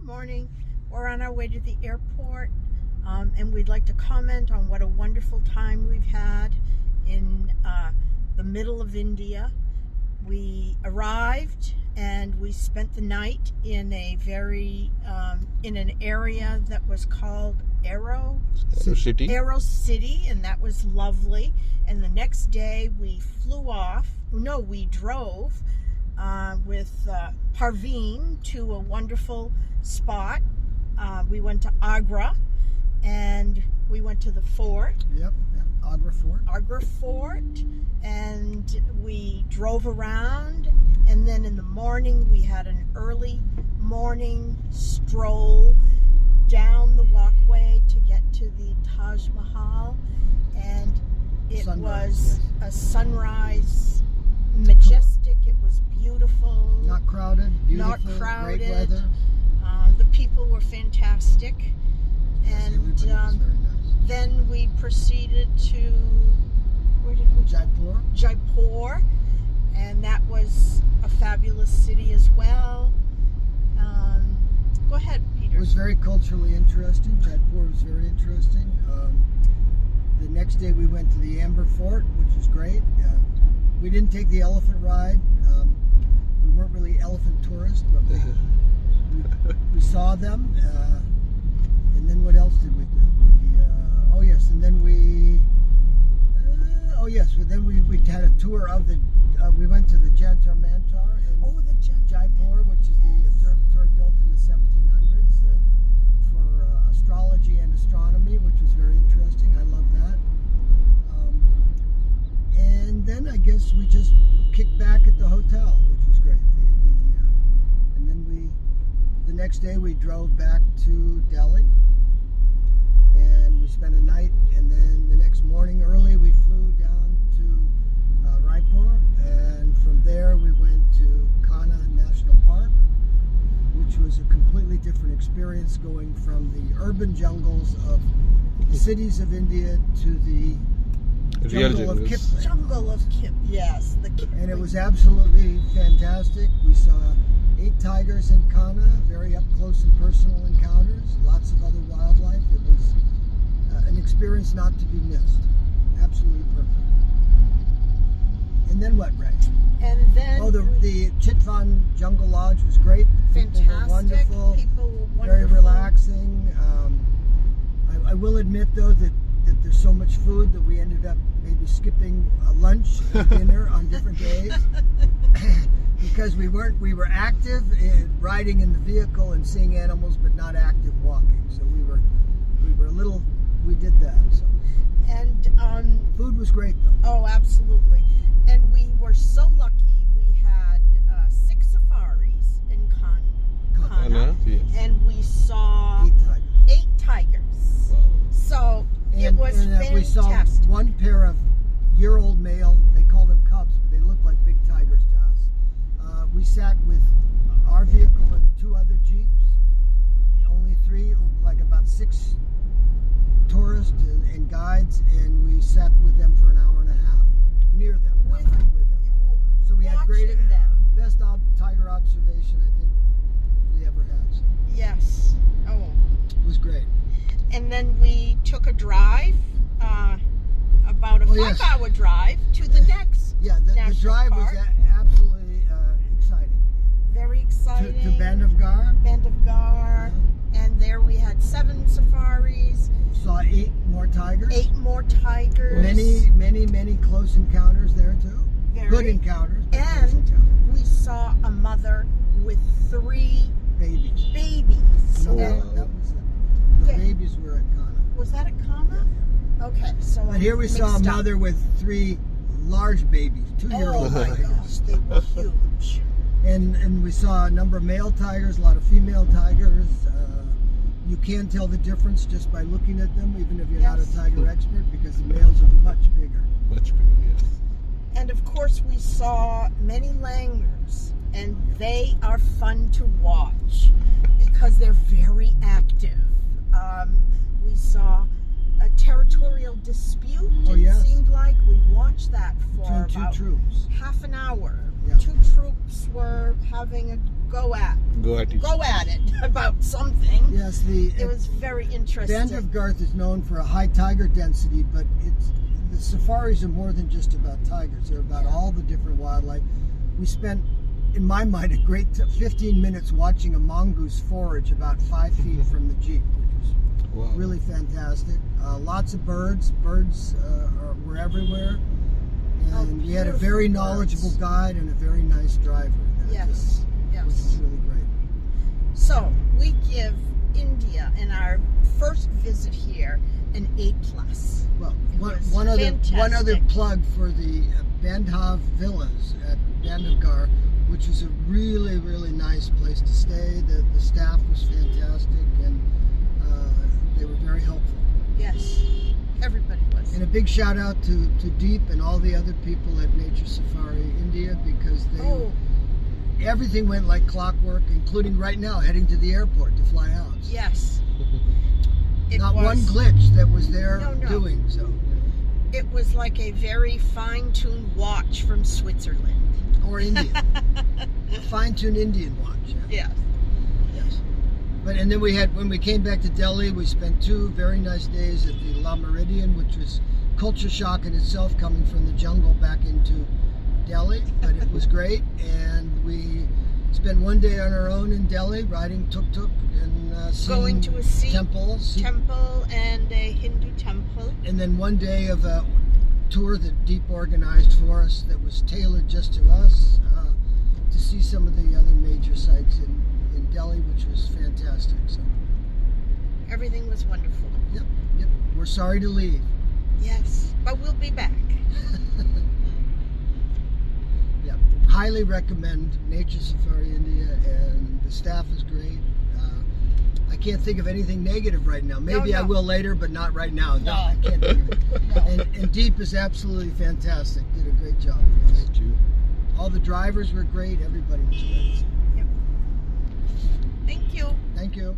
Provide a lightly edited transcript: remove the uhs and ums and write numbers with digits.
morning. We're on our way to the airport, and we'd like to comment on what a wonderful time we've had in the middle of India. We arrived and we spent the night in a very in an area that was called Aero City, and that was lovely. And the next day we drove with Parveen to a wonderful spot. We went to Agra, and we went to the fort. Yep, Agra Fort, and we drove around, and then in the morning we had an early morning stroll down the walkway to get to the Taj Mahal, and it was a sunrise, majestic. It was beautiful. Not crowded, beautiful, not crowded. Great weather. The people were fantastic, and Everybody was very nice. then we proceeded to, where did we go? Jaipur, and that was a fabulous city as well. Go ahead, Peter. It was very culturally interesting. Jaipur was very interesting. The next day we went to the Amber Fort, which was great. We didn't take the elephant ride. We weren't really elephant tourists, but we saw them. And then what else did we do? We had a tour of the. We went to the Jantar Mantar in Jaipur, which is the observatory built in the 1700s for astrology and astronomy, which was very interesting. I love that. And then I guess we just kicked back at the hotel, which was great. And then the next day we drove back to Delhi, and we spent a night, and then the next morning early we flew down to Raipur, and from there we went to Kanha National Park, which was a completely different experience, going from the urban jungles of the cities of India to the jungle of Kipling. Yes. And it was absolutely fantastic. We saw 8 tigers in Kanha, very up close and personal encounters, lots of other wildlife. It was an experience not to be missed. Absolutely perfect. And then what, Rae? And then the Chitwan Jungle Lodge was great. Fantastic. People were wonderful. Wonderful. Very relaxing. I will admit though that there's so much food that we ended up maybe skipping lunch and dinner on different days because we were active in riding in the vehicle and seeing animals, but not active walking. So we did that. So. And food was great though. Oh, absolutely. And we were so lucky. We had 6 safaris in Kanha, yes. and we saw 8 tigers. Wow. So it was fantastic. We saw one pair of year-old male. They call them cubs, but they look like big tigers to us. We sat with our vehicle and 2 other jeeps. Only 3, like about 6 tourists and guides, and we sat with them for an hour and a half, near them, not right with them. So we had best tiger observation I think we ever had. So. Yes. Oh. It was great. And then we took a drive, about a 5-hour drive to the next. Yeah, the drive park. was absolutely exciting. Very exciting. To Bandhavgarh. And there we had 7 safaris. Saw 8 more tigers. 8 more tigers. Many close encounters there too. Good encounters. And we saw a mother with 3 babies. No, that was it. The babies were at Kanha. Was that at Kanha? Yeah. Okay, so. But here we saw a mother with 3 large babies, 2-year-old tigers. Oh my gosh, they were huge. And we saw a number of male tigers, a lot of female tigers. You can tell the difference just by looking at them, even if you're not a tiger expert, because the males are much bigger. Much bigger, yes. And of course we saw many langurs, and they are fun to watch because they're very active. We saw a territorial dispute. It seemed like we watched that for between 2 troops. half an hour. Yeah. two troops were having a go at it about something. Yes, It was very interesting. Bandhavgarh is known for a high tiger density, but the safaris are more than just about tigers. They're about all the different wildlife. We spent, in my mind, a great 15 minutes watching a mongoose forage about 5 feet from the jeep, which was really fantastic. Lots of birds. Birds were everywhere. And we had a very knowledgeable guide and a very nice driver. Yes. Which was really great. So we give India in our first visit here an A+. Well, was one other fantastic. plug for the Bandhav Villas at Bandhavgarh, which was a really, really nice place to stay. The staff was fantastic, and they were very helpful. Yes, everybody was. And a big shout out to Deep and all the other people at Nature Safari India, because everything went like clockwork, including right now heading to the airport to fly out. Yes. Not one glitch that was there doing so. It was like a very fine-tuned watch from Switzerland. Or India. A fine-tuned Indian watch. Yeah. Yes. And then when we came back to Delhi, we spent 2 very nice days at the La Meridian, which was culture shock in itself, coming from the jungle back into Delhi, but it was great. And we spent 1 day on our own in Delhi, riding tuk-tuk and going to a Sikh temple and a Hindu temple. And then 1 day of a tour that Deep organized for us that was tailored just to us, to see some of the other major sites in Delhi, which was fantastic. So Everything was wonderful. Yep. We're sorry to leave. Yes, but we'll be back. Yeah, highly recommend Nature Safari India, and the staff is great. I can't think of anything negative right now. Maybe I will later, but not right now. No, I can't think of it. And Deep is absolutely fantastic. Did a great job with us. Thank you. All the drivers were great. Everybody was great. Yep. Thank you. Thank you.